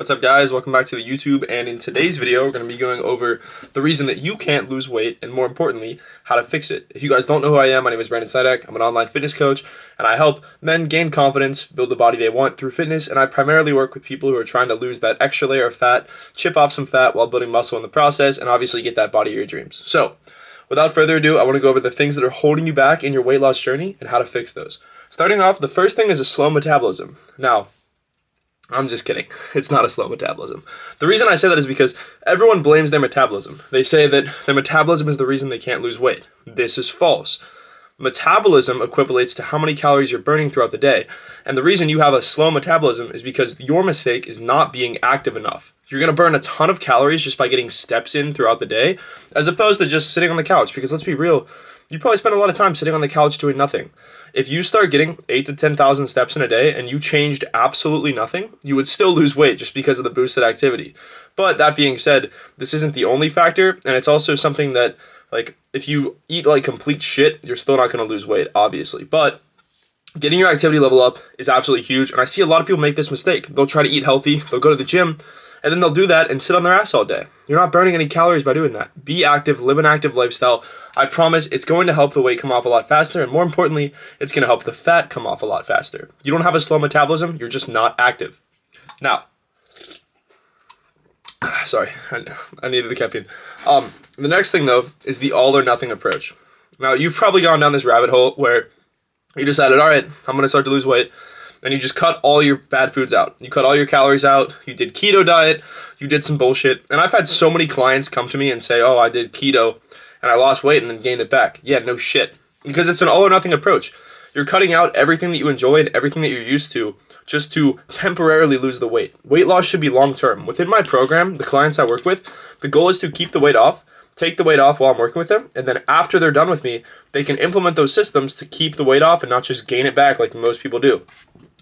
What's up, guys? Welcome back to the YouTube, and in today's video we're going to be going over the reason that you can't lose weight and, more importantly, how to fix it. If you guys don't know who I am, my name is Branden. I'm an online fitness coach, and I help men gain confidence, build the body they want through fitness, and I primarily work with people who are trying to lose that extra layer of fat, chip off some fat while building muscle in the process, and obviously get that body of your dreams. So, without further ado, I want to go over the things that are holding you back in your weight loss journey and how to fix those. Starting off, the first thing is a slow metabolism. Now, I'm just kidding. It's not a slow metabolism. The reason I say that is because everyone blames their metabolism. They say that their metabolism is the reason they can't lose weight. This is false. Metabolism equivalates to how many calories you're burning throughout the day. And the reason you have a slow metabolism is because your mistake is not being active enough. You're going to burn a ton of calories just by getting steps in throughout the day, as opposed to just sitting on the couch. Because let's be real, you probably spend a lot of time sitting on the couch doing nothing. If you start getting 8 to 10,000 steps in a day and you changed absolutely nothing, you would still lose weight just because of the boosted activity. But that being said, this isn't the only factor, and it's also something that, like, if you eat like complete shit, you're still not going to lose weight, obviously. But getting your activity level up is absolutely huge, and I see a lot of people make this mistake. They'll try to eat healthy, they'll go to the gym, and then they'll do that and sit on their ass all day. You're not burning any calories by doing that. Be active, live an active lifestyle. I promise it's going to help the weight come off a lot faster, and more importantly, it's going to help the fat come off a lot faster. You don't have a slow metabolism, you're just not active. Now, sorry, I needed the caffeine. The next thing, though, is the all or nothing approach. Now, you've probably gone down this rabbit hole where you decided, all right, I'm going to start to lose weight, and you just cut all your bad foods out. You cut all your calories out, you did keto diet, you did some bullshit, and I've had so many clients come to me and say, oh, I did keto, and I lost weight and then gained it back. Yeah, no shit. Because it's an all or nothing approach. You're cutting out everything that you enjoy and everything that you're used to just to temporarily lose the weight. Weight loss should be long term. Within my program, the clients I work with, the goal is to keep the weight off, take the weight off while I'm working with them, and then after they're done with me, they can implement those systems to keep the weight off and not just gain it back like most people do.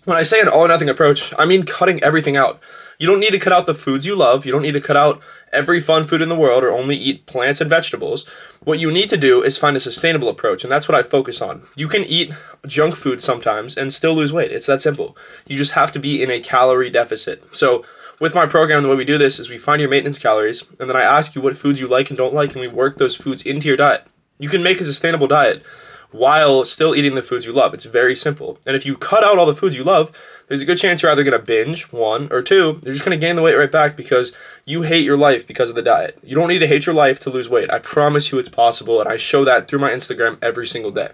When I say an all or nothing approach, I mean cutting everything out. You don't need to cut out the foods you love. You don't need to cut out every fun food in the world or only eat plants and vegetables. What you need to do is find a sustainable approach, and that's what I focus on. You can eat junk food sometimes and still lose weight. It's that simple. You just have to be in a calorie deficit. So with my program, the way we do this is we find your maintenance calories, and then I ask you what foods you like and don't like, and we work those foods into your diet. You can make a sustainable diet while still eating the foods you love. It's very simple. And if you cut out all the foods you love, there's a good chance you're either going to binge, one, or two, you're just going to gain the weight right back because you hate your life because of the diet. You don't need to hate your life to lose weight. I promise you it's possible, and I show that through my Instagram every single day.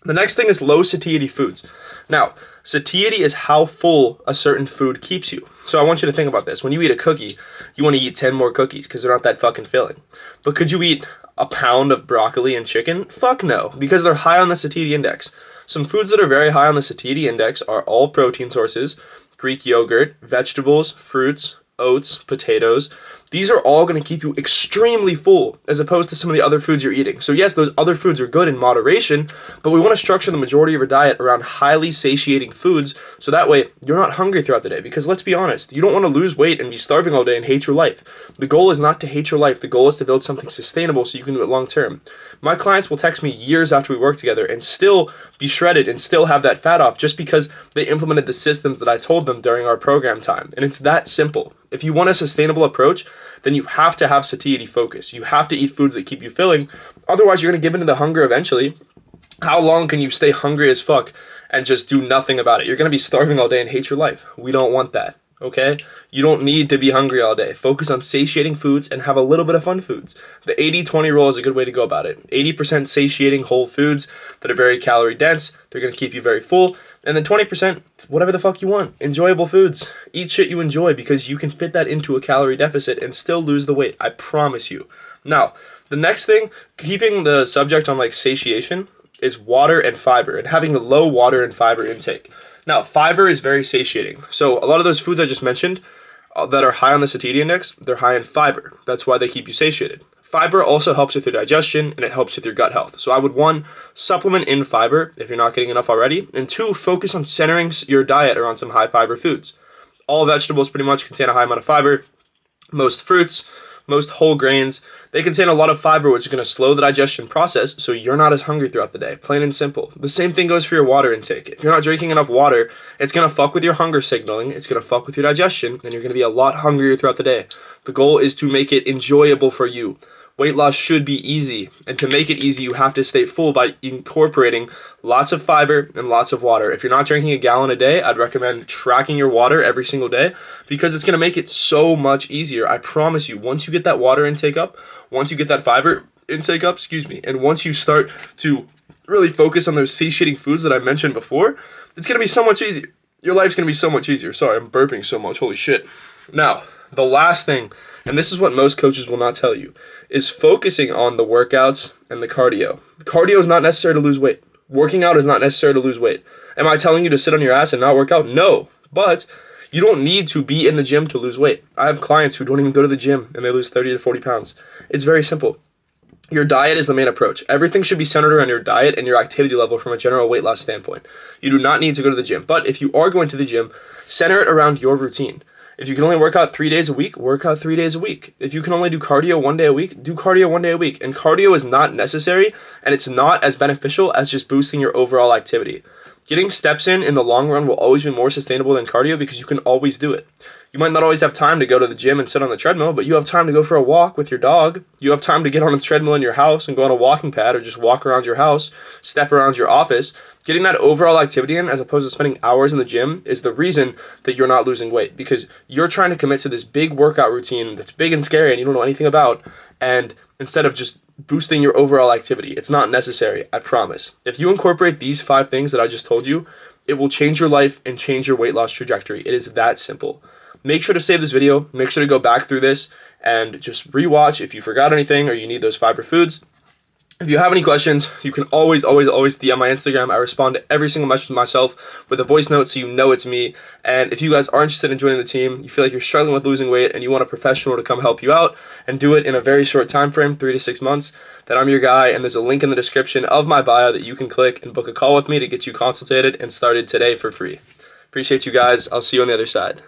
The next thing is low satiety foods. Now, satiety is how full a certain food keeps you. So I want you to think about this. When you eat a cookie, you want to eat 10 more cookies because they're not that fucking filling. But could you eat a pound of broccoli and chicken? Fuck no, because they're high on the satiety index. Some foods that are very high on the satiety index are all protein sources, Greek yogurt, vegetables, fruits, oats, potatoes. These are all going to keep you extremely full as opposed to some of the other foods you're eating. So yes, those other foods are good in moderation, but we want to structure the majority of your diet around highly satiating foods so that way you're not hungry throughout the day. Because let's be honest, you don't want to lose weight and be starving all day and hate your life. The goal is not to hate your life. The goal is to build something sustainable so you can do it long term. My clients will text me years after we work together and still be shredded and still have that fat off just because they implemented the systems that I told them during our program time. And it's that simple. If you want a sustainable approach, then you have to have satiety focus. You have to eat foods that keep you filling. Otherwise, you're going to give into the hunger eventually. How long can you stay hungry as fuck and just do nothing about it? You're going to be starving all day and hate your life. We don't want that, okay? You don't need to be hungry all day. Focus on satiating foods and have a little bit of fun foods. The 80-20 rule is a good way to go about it. 80% satiating whole foods that are very calorie dense. They're going to keep you very full. And then 20%, whatever the fuck you want. Enjoyable foods. Eat shit you enjoy because you can fit that into a calorie deficit and still lose the weight. I promise you. Now, the next thing, keeping the subject on like satiation, is water and fiber and having a low water and fiber intake. Now, fiber is very satiating. So a lot of those foods I just mentioned that are high on the satiety index, they're high in fiber. That's why they keep you satiated. Fiber also helps with your digestion and it helps with your gut health. So I would, one, supplement in fiber if you're not getting enough already, and two, focus on centering your diet around some high fiber foods. All vegetables pretty much contain a high amount of fiber. Most fruits, most whole grains. They contain a lot of fiber, which is going to slow the digestion process, so you're not as hungry throughout the day, plain and simple. The same thing goes for your water intake. If you're not drinking enough water, it's going to fuck with your hunger signaling, it's going to fuck with your digestion, and you're going to be a lot hungrier throughout the day. The goal is to make it enjoyable for you. Weight loss should be easy, and to make it easy, you have to stay full by incorporating lots of fiber and lots of water. If you're not drinking a gallon a day, I'd recommend tracking your water every single day because it's going to make it so much easier. I promise you, once you get that water intake up, once you get that fiber intake up, and once you start to really focus on those satiating foods that I mentioned before, it's going to be so much easier. Your life's going to be so much easier. Sorry, I'm burping so much. Holy shit. Now, the last thing, and this is what most coaches will not tell you, is focusing on the workouts and the cardio. Cardio is not necessary to lose weight. Working out is not necessary to lose weight. Am I telling you to sit on your ass and not work out? No, but you don't need to be in the gym to lose weight. I have clients who don't even go to the gym and they lose 30 to 40 pounds. It's very simple. Your diet is the main approach. Everything should be centered around your diet and your activity level from a general weight loss standpoint. You do not need to go to the gym, but if you are going to the gym, center it around your routine. If you can only work out 3 days a week, work out 3 days a week. If you can only do cardio 1 day a week, do cardio 1 day a week. And cardio is not necessary, and it's not as beneficial as just boosting your overall activity. Getting steps in the long run will always be more sustainable than cardio because you can always do it. You might not always have time to go to the gym and sit on the treadmill, but you have time to go for a walk with your dog. You have time to get on a treadmill in your house and go on a walking pad or just walk around your house, step around your office. Getting that overall activity in as opposed to spending hours in the gym is the reason that you're not losing weight because you're trying to commit to this big workout routine that's big and scary and you don't know anything about, and instead of just boosting your overall activity. It's not necessary, I promise. If you incorporate these 5 things that I just told you, it will change your life and change your weight loss trajectory. It is that simple. Make sure to save this video. Make sure to go back through this and just rewatch if you forgot anything or you need those fiber foods. If you have any questions, you can always DM my Instagram. I respond to every single message myself with a voice note so you know it's me. And if you guys are interested in joining the team, you feel like you're struggling with losing weight and you want a professional to come help you out and do it in a very short time frame, 3 to 6 months, then I'm your guy. And there's a link in the description of my bio that you can click and book a call with me to get you consulted and started today for free. Appreciate you guys. I'll see you on the other side.